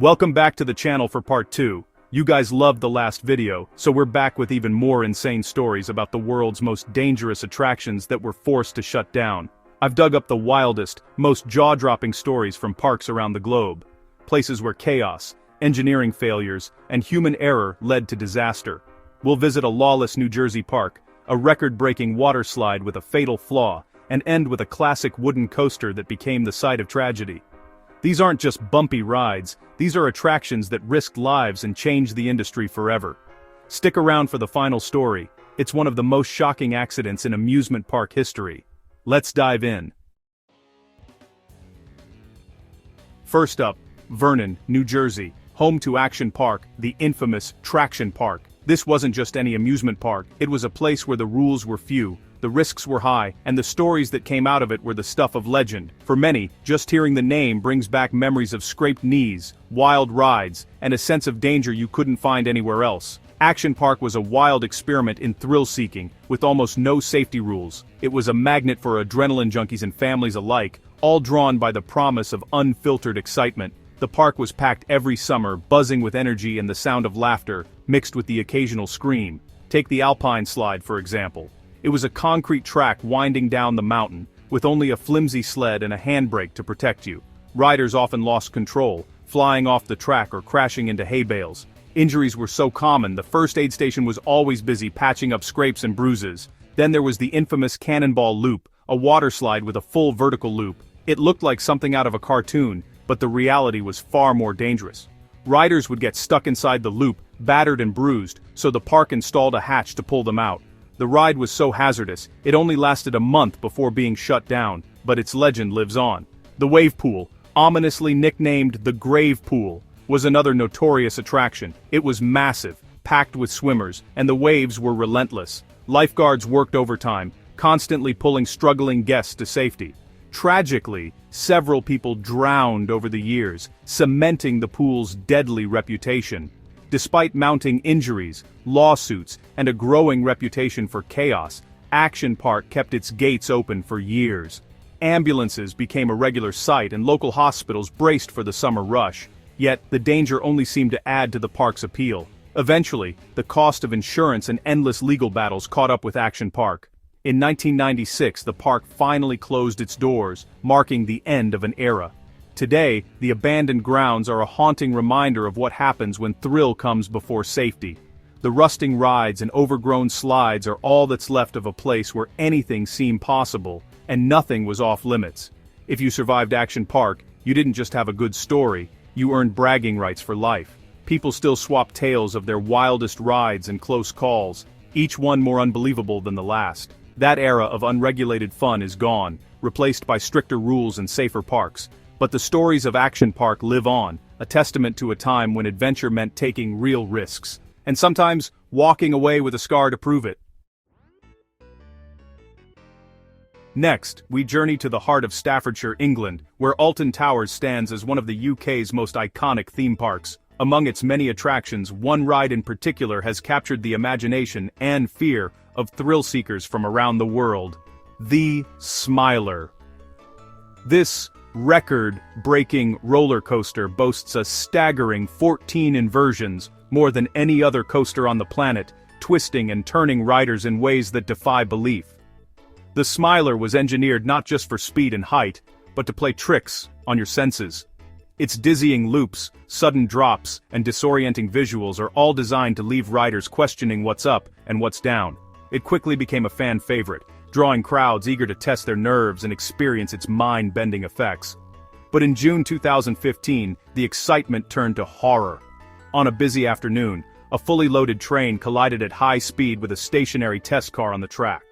Welcome back to the channel for part 2. You guys loved the last video, so we're back with even more insane stories about the world's most dangerous attractions that were forced to shut down. I've dug up the wildest, most jaw-dropping stories from parks around the globe. Places where chaos, engineering failures, and human error led to disaster. We'll visit a lawless New Jersey park, a record-breaking water slide with a fatal flaw, and end with a classic wooden coaster that became the site of tragedy. These aren't just bumpy rides, these are attractions that risked lives and changed the industry forever. Stick around for the final story. It's one of the most shocking accidents in amusement park history. Let's dive in. First up, Vernon, New Jersey, home to Action Park, the infamous Traction Park. This wasn't just any amusement park, it was a place where the rules were few, the risks were high, and the stories that came out of it were the stuff of legend. For many, just hearing the name brings back memories of scraped knees, wild rides, and a sense of danger you couldn't find anywhere else. Action Park was a wild experiment in thrill-seeking, with almost no safety rules. It was a magnet for adrenaline junkies and families alike, all drawn by the promise of unfiltered excitement. The park was packed every summer, buzzing with energy and the sound of laughter, mixed with the occasional scream. Take the Alpine Slide, for example. It was a concrete track winding down the mountain, with only a flimsy sled and a handbrake to protect you. Riders often lost control, flying off the track or crashing into hay bales. Injuries were so common, the first aid station was always busy patching up scrapes and bruises. Then there was the infamous Cannonball Loop, a water slide with a full vertical loop. It looked like something out of a cartoon, but the reality was far more dangerous. Riders would get stuck inside the loop, battered and bruised, so the park installed a hatch to pull them out. The ride was so hazardous, it only lasted a month before being shut down, but its legend lives on. The Wave Pool, ominously nicknamed the Grave Pool, was another notorious attraction. It was massive, packed with swimmers, and the waves were relentless. Lifeguards worked overtime, constantly pulling struggling guests to safety. Tragically, several people drowned over the years, cementing the pool's deadly reputation. Despite mounting injuries, lawsuits, and a growing reputation for chaos, Action Park kept its gates open for years. Ambulances became a regular sight and local hospitals braced for the summer rush. Yet, the danger only seemed to add to the park's appeal. Eventually, the cost of insurance and endless legal battles caught up with Action Park. In 1996, the park finally closed its doors, marking the end of an era. Today, the abandoned grounds are a haunting reminder of what happens when thrill comes before safety. The rusting rides and overgrown slides are all that's left of a place where anything seemed possible, and nothing was off limits. If you survived Action Park, you didn't just have a good story, you earned bragging rights for life. People still swap tales of their wildest rides and close calls, each one more unbelievable than the last. That era of unregulated fun is gone, replaced by stricter rules and safer parks. But the stories of Action Park live on, a testament to a time when adventure meant taking real risks, and sometimes walking away with a scar to prove it. Next, we journey to the heart of Staffordshire, England, where Alton Towers stands as one of the UK's most iconic theme parks. Among its many attractions, one ride in particular has captured the imagination and fear of thrill-seekers from around the world: the Smiler. This record-breaking roller coaster boasts a staggering 14 inversions, more than any other coaster on the planet, twisting and turning riders in ways that defy belief. The Smiler was engineered not just for speed and height, but to play tricks on your senses. Its dizzying loops, sudden drops, and disorienting visuals are all designed to leave riders questioning what's up and what's down. It quickly became a fan favorite, drawing crowds eager to test their nerves and experience its mind-bending effects. But in June 2015, the excitement turned to horror. On a busy afternoon, a fully loaded train collided at high speed with a stationary test car on the track.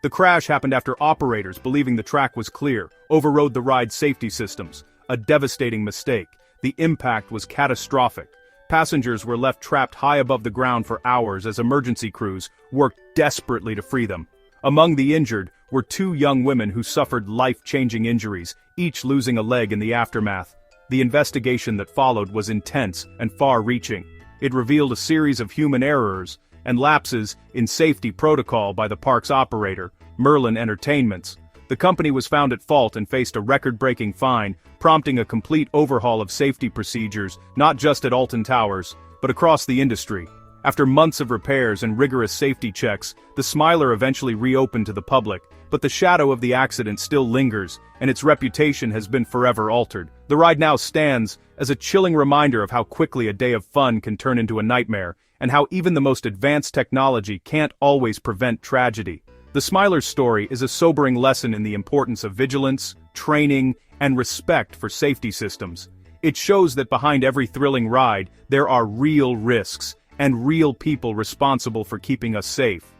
The crash happened after operators, believing the track was clear, overrode the ride's safety systems. A devastating mistake. The impact was catastrophic. Passengers were left trapped high above the ground for hours as emergency crews worked desperately to free them. Among the injured were 2 young women who suffered life-changing injuries, each losing a leg in the aftermath. The investigation that followed was intense and far-reaching. It revealed a series of human errors and lapses in safety protocol by the park's operator, Merlin Entertainments. The company was found at fault and faced a record-breaking fine, prompting a complete overhaul of safety procedures, not just at Alton Towers, but across the industry. After months of repairs and rigorous safety checks, the Smiler eventually reopened to the public, but the shadow of the accident still lingers, and its reputation has been forever altered. The ride now stands as a chilling reminder of how quickly a day of fun can turn into a nightmare, and how even the most advanced technology can't always prevent tragedy. The Smiler's story is a sobering lesson in the importance of vigilance, training, and respect for safety systems. It shows that behind every thrilling ride, there are real risks, and real people responsible for keeping us safe.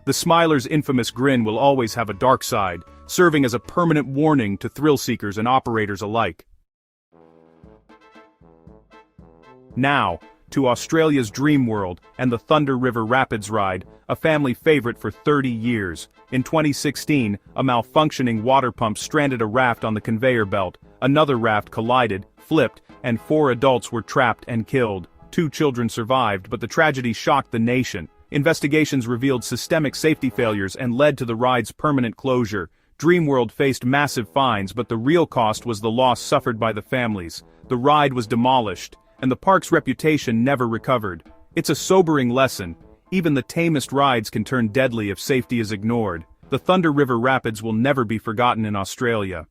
The Smiler's infamous grin will always have a dark side, serving as a permanent warning to thrill seekers and operators alike. Now, to Australia's Dream World and the Thunder River Rapids ride, a family favorite for 30 years. In 2016, a malfunctioning water pump stranded a raft on the conveyor belt. Another raft collided, flipped, and 4 adults were trapped and killed. 2 children survived, but the tragedy shocked the nation. Investigations revealed systemic safety failures and led to the ride's permanent closure. Dreamworld faced massive fines, but the real cost was the loss suffered by the families. The ride was demolished, and the park's reputation never recovered. It's a sobering lesson. Even the tamest rides can turn deadly if safety is ignored. The Thunder River Rapids will never be forgotten in Australia.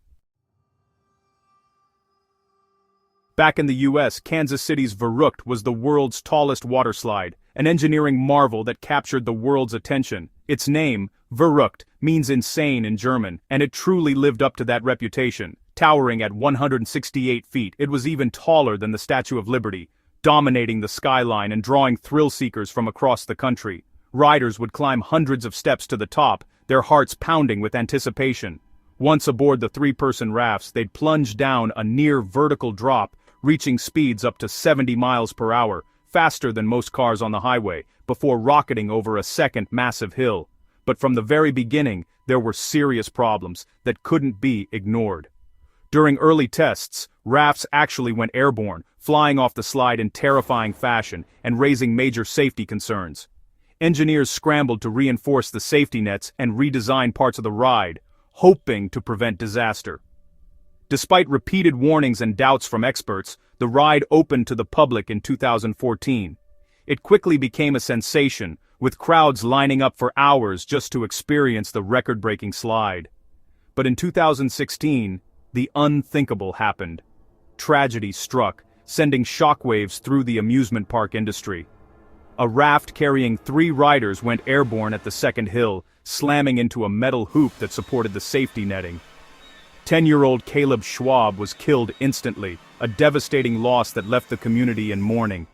Back in the US, Kansas City's Verrückt was the world's tallest waterslide, an engineering marvel that captured the world's attention. Its name, Verrückt, means insane in German, and it truly lived up to that reputation. Towering at 168 feet, it was even taller than the Statue of Liberty, dominating the skyline and drawing thrill seekers from across the country. Riders would climb hundreds of steps to the top, their hearts pounding with anticipation. Once aboard the 3-person rafts, they'd plunge down a near vertical drop, reaching speeds up to 70 miles per hour, faster than most cars on the highway, before rocketing over a second massive hill. But from the very beginning, there were serious problems that couldn't be ignored. During early tests, rafts actually went airborne, flying off the slide in terrifying fashion and raising major safety concerns. Engineers scrambled to reinforce the safety nets and redesign parts of the ride, hoping to prevent disaster. Despite repeated warnings and doubts from experts, the ride opened to the public in 2014. It quickly became a sensation, with crowds lining up for hours just to experience the record-breaking slide. But in 2016, the unthinkable happened. Tragedy struck, sending shockwaves through the amusement park industry. A raft carrying 3 riders went airborne at the second hill, slamming into a metal hoop that supported the safety netting. 10-year-old Caleb Schwab was killed instantly, a devastating loss that left the community in mourning.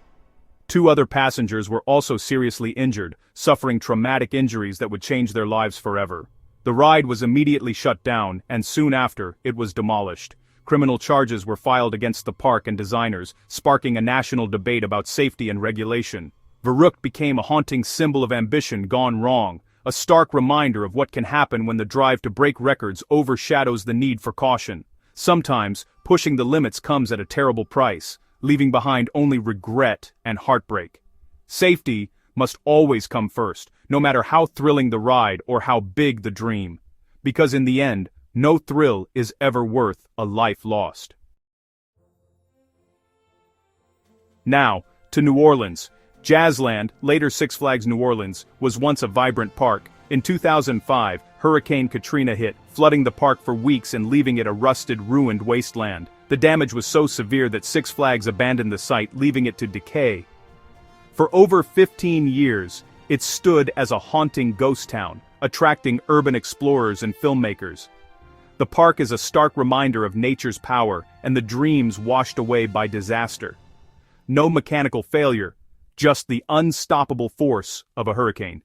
2 other passengers were also seriously injured, suffering traumatic injuries that would change their lives forever. The ride was immediately shut down, and soon after, it was demolished. Criminal charges were filed against the park and designers, sparking a national debate about safety and regulation. Verrückt became a haunting symbol of ambition gone wrong, a stark reminder of what can happen when the drive to break records overshadows the need for caution. Sometimes, pushing the limits comes at a terrible price, leaving behind only regret and heartbreak. Safety must always come first, no matter how thrilling the ride or how big the dream. Because in the end, no thrill is ever worth a life lost. Now, to New Orleans. Jazzland, later Six Flags New Orleans, was once a vibrant park. In 2005, Hurricane Katrina hit, flooding the park for weeks and leaving it a rusted, ruined wasteland. The damage was so severe that Six Flags abandoned the site, leaving it to decay. For over 15 years, it stood as a haunting ghost town, attracting urban explorers and filmmakers. The park is a stark reminder of nature's power and the dreams washed away by disaster. No mechanical failure, just the unstoppable force of a hurricane.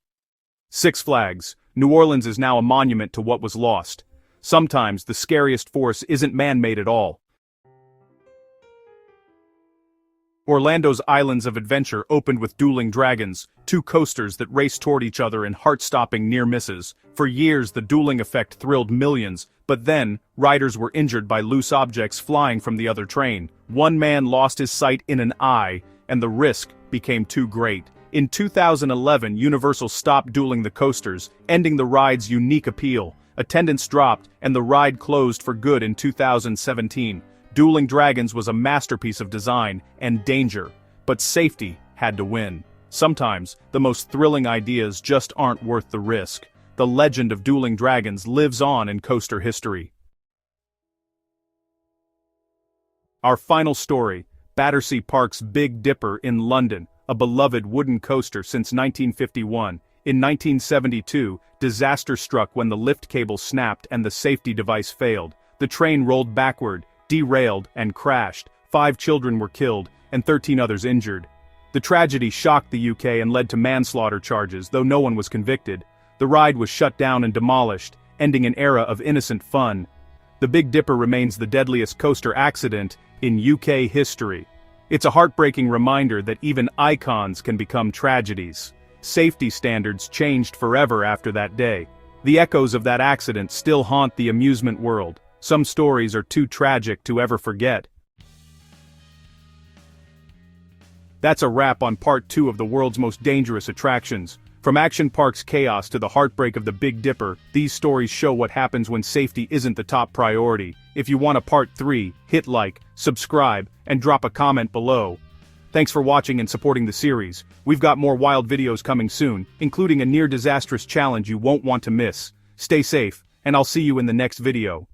Six Flags, New Orleans is now a monument to what was lost. Sometimes the scariest force isn't man-made at all. Orlando's Islands of Adventure opened with dueling dragons, 2 coasters that raced toward each other in heart-stopping near misses. For years the dueling effect thrilled millions, but then, riders were injured by loose objects flying from the other train. One man lost his sight in an eye, and the risk became too great. In 2011, Universal stopped dueling the coasters, ending the ride's unique appeal. attendance dropped, and the ride closed for good in 2017. Dueling Dragons was a masterpiece of design and danger, but safety had to win. Sometimes, the most thrilling ideas just aren't worth the risk. The legend of Dueling Dragons lives on in coaster history. Our final story, Battersea Park's Big Dipper in London, a beloved wooden coaster since 1951. In 1972, disaster struck when the lift cable snapped and the safety device failed. The train rolled backward, derailed, and crashed. 5 children were killed, and 13 others injured. The tragedy shocked the UK and led to manslaughter charges, though no one was convicted. The ride was shut down and demolished, ending an era of innocent fun. The Big Dipper remains the deadliest coaster accident in UK history. It's a heartbreaking reminder that even icons can become tragedies. Safety standards changed forever after that day. The echoes of that accident still haunt the amusement world. Some stories are too tragic to ever forget. That's a wrap on part 2 of the world's most dangerous attractions. From Action Park's chaos to the heartbreak of the Big Dipper, these stories show what happens when safety isn't the top priority. If you want a part 3, hit like, subscribe, and drop a comment below. Thanks for watching and supporting the series. We've got more wild videos coming soon, including a near-disastrous challenge you won't want to miss. Stay safe, and I'll see you in the next video.